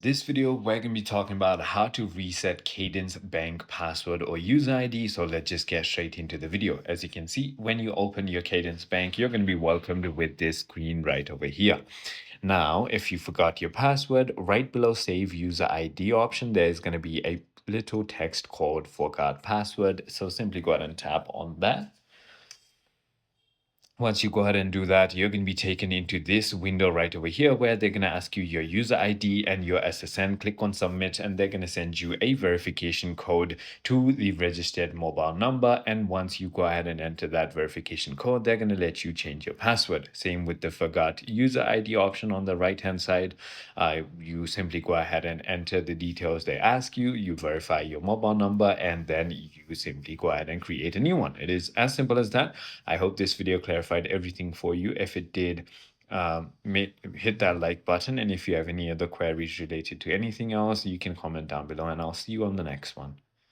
This video, we're going to be talking about how to reset Cadence Bank password or user ID. So let's just get straight into the video. As you can see, when you open your Cadence Bank, you're going to be welcomed with this screen right over here. Now, if you forgot your password, right below Save User ID option, there's going to be a little text called Forgot Password. So simply go ahead and tap on that. Once you go ahead and do that, you're going to be taken into this window right over here where they're going to ask you your user ID and your SSN. Click on submit and they're going to send you a verification code to the registered mobile number. And once you go ahead and enter that verification code, they're going to let you change your password. Same with the forgot user ID option on the right hand side. You simply go ahead and enter the details they ask you. You verify your mobile number and then you simply go ahead and create a new one. It is as simple as that. I hope this video clarified everything for you. If it did, hit that like button. And if you have any other queries related to anything else, you can comment down below and I'll see you on the next one.